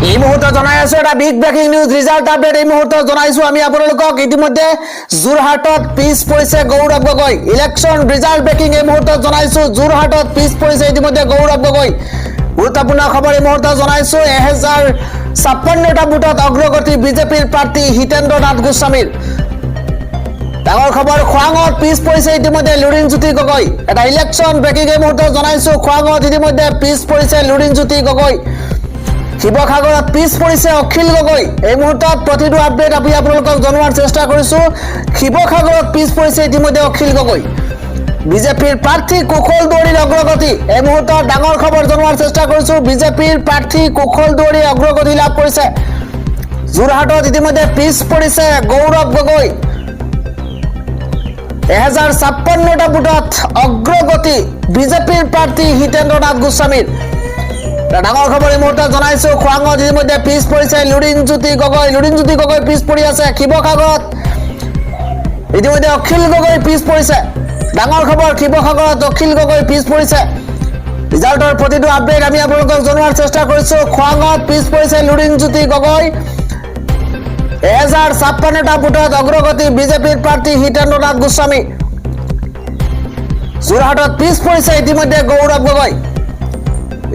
এই মুহূৰ্তে জনাই আছো এটা big breaking news result update এই মুহূৰ্তে জনাইছো আমি আপোনালোকক ইতিমধ্যে যোৰহাটত পিছ পৰিছে Gaurav Gogoi election result breaking এই মুহূৰ্তে জনাইছো যোৰহাটত পিছ পৰিছে ইতিমধ্যে গৌৰৱ গগৈ গুৰুত্বপূৰ্ণ খবৰ এই মুহূৰ্তে জনাইছো 1056টা বুটত অগ্ৰগতি বিজেপিৰ প্ৰাৰ্থী হিতেন্দ্ৰ নাথ গোস্বামীৰ ডাঙৰ খবৰ খোৱাঙত পিছ পৰিছে ইতিমধ্যে লুৰিণজ্যোতি গগৈ এটা ইলেকশন ব্ৰেকিং এই মুহূৰ্তে জনাইছো খোৱাঙত ইতিমধ্যে পিছ পৰিছে লুৰিণজ্যোতি গগৈ শিৱসাগৰত পিছ পৰিছে অখিল গগৈ এই মুহূৰ্তত প্ৰতিটো আপডেট আমি আপোনালোকক জনোৱাৰ চেষ্টা কৰিছো শিৱসাগৰত পিছ পৰিছে ইতিমধ্যে অখিল গগৈ বিজেপিৰ প্ৰাৰ্থী কুশল দুৱাৰীৰ অগ্ৰগতি এই মুহূৰ্তত ডাঙৰ খবৰ জনোৱাৰ চেষ্টা কৰিছো বিজেপিৰ প্ৰাৰ্থী কুশল দুৱাৰীৰ অগ্ৰগতি লাভ কৰিছে যোৰহাটত ইতিমধ্যে পিছ পৰিছে গৌৰৱ গগৈ 1056টা বুটত অগ্ৰগতি বিজেপিৰ প্ৰাৰ্থী হিতেন্দ্ৰ নাথ গোস্বামীৰ ডাঙৰ খবৰ এই মুহূৰ্তে জনাইছো খোৱাঙত ইতিমধ্যে পিছ পৰিছে লুৰিণজ্যোতি গগৈ পিছ পৰি আছে শিৱসাগৰত ইতিমধ্যে অখিল গগৈ পিছ পৰিছে ডাঙৰ খবৰ শিৱসাগৰত অখিল গগৈ পিছ পৰিছে ৰিজাল্টৰ প্ৰতিটো আপডেট আমি আপোনালোকক জনোৱাৰ চেষ্টা কৰিছো খোৱাঙত পিছ পৰিছে লুৰিণজ্যোতি গগৈ 1056টা বুটত অগ্ৰগতি বিজেপিৰ প্ৰাৰ্থী হিতেন্দ্ৰ নাথ গোস্বামী যোৰহাটত পিছ পৰিছে ইতিমধ্যে গৌৰৱ গগৈ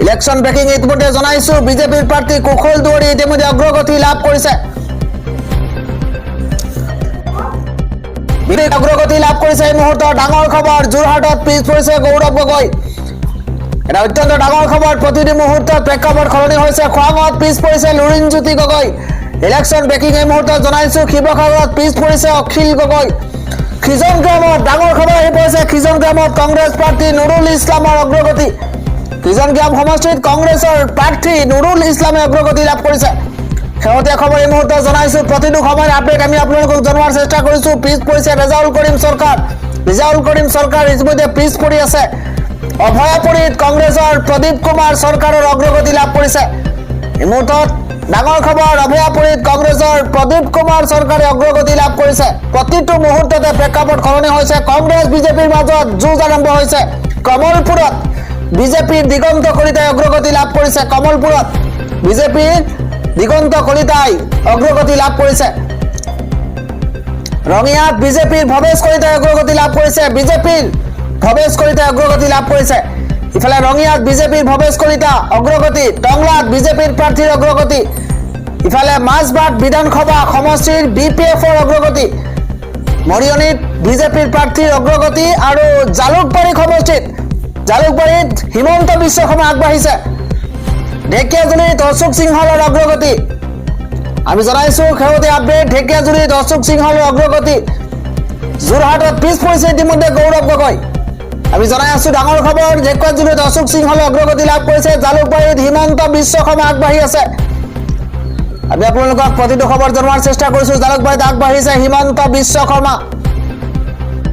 ইলেকশন ব্ৰেকিং ইতিমধ্যে জনাইছো বিজেপিৰ প্ৰাৰ্থী কুশল দুৱাৰী ইতিমধ্যে অগ্ৰগতি লাভ কৰিছে অগ্ৰগতি লাভ কৰিছে এই মুহূৰ্তত ডাঙৰ খবৰ যোৰহাটত পিছ পৰিছে গৌৰৱ গগৈ এটা অত্যন্ত ডাঙৰ খবৰ প্ৰতিটো মুহূৰ্তত প্ৰেক্ষাপট সলনি হৈছে খোৱাঙত পিছ পৰিছে লুৰিণজ্যোতি গগৈ ইলেকশন ব্ৰেকিং এই মুহূৰ্তত জনাইছো শিৱসাগৰত পিছ পৰিছে অখিল গগৈ খিজন গ্ৰামত ডাঙৰ খবৰ আহি পৰিছে খিজন গ্ৰামত কংগ্ৰেছ প্ৰাৰ্থী নুৰুল ইছলামৰ অগ্ৰগতি খিজন গ্ৰাম সমষ্টিত কংগ্ৰেছৰ প্ৰাৰ্থী নুৰুল ইছলামে অগ্ৰগতি লাভ কৰিছে শেহতীয়া খবৰ এই মুহূৰ্তত জনাইছো প্ৰতিটো সময়ৰ আপডেট আমি আপোনালোকক জনোৱাৰ চেষ্টা কৰিছো পিছ পৰিছে ৰেজাউল কৰিম চৰকাৰ ইতিমধ্যে পিছ পৰি আছে অভয়াপুৰীত কংগ্ৰেছৰ প্ৰদীপ কুমাৰ চৰকাৰৰ অগ্ৰগতি লাভ কৰিছে এই মুহূৰ্তত ডাঙৰ খবৰ অভয়াপুৰীত কংগ্ৰেছৰ প্ৰদীপ কুমাৰ চৰকাৰে অগ্ৰগতি লাভ কৰিছে প্ৰতিটো মুহূৰ্ততে প্ৰেক্ষাপট সলনি হৈছে কংগ্ৰেছ বিজেপিৰ মাজত যুঁজ আৰম্ভ হৈছে কমলপুৰত বিজেপিৰ দিগন্ত কলিতাই অগ্ৰগতি লাভ কৰিছে কমলপুৰত বিজেপিৰ দিগন্ত কলিতাই অগ্ৰগতি লাভ কৰিছে ৰঙিয়াত বিজেপিৰ ভৱেশ কলিতাই অগ্ৰগতি লাভ কৰিছে ইফালে ৰঙিয়াত বিজেপিৰ ভৱেশ কলিতা অগ্ৰগতি টংলাত বিজেপিৰ প্ৰাৰ্থীৰ অগ্ৰগতি ইফালে মাছবাট বিধানসভা সমষ্টিৰ বিপিএফৰ অগ্ৰগতি মৰিয়নিত বিজেপিৰ প্ৰাৰ্থীৰ অগ্ৰগতি আৰু জালুকবাৰীত হিমন্ত বিশ্ব শৰ্মা আগবাঢ়িছে ঢেকিয়াজুলিত অশোক সিংহলৰ অগ্ৰগতি আমি জনাইছো শেহতীয়া আপডেট ঢেকিয়াজুলিত অশোক সিংহলৰ অগ্ৰগতি যোৰহাটত পিছ পৰিছে ইতিমধ্যে গৌৰৱ গগৈ আমি জনাই আছো ডাঙৰ খবৰ ঢেকিয়াজুলিত অশোক সিংহলে অগ্ৰগতি লাভ কৰিছে জালুকবাৰীত হিমন্ত বিশ্ব শৰ্মা আগবাঢ়ি আছে আমি আপোনালোকক প্ৰতিটো খবৰ জনোৱাৰ চেষ্টা কৰিছো জালুকবাৰীত আগবাঢ়িছে হিমন্ত বিশ্ব শৰ্মা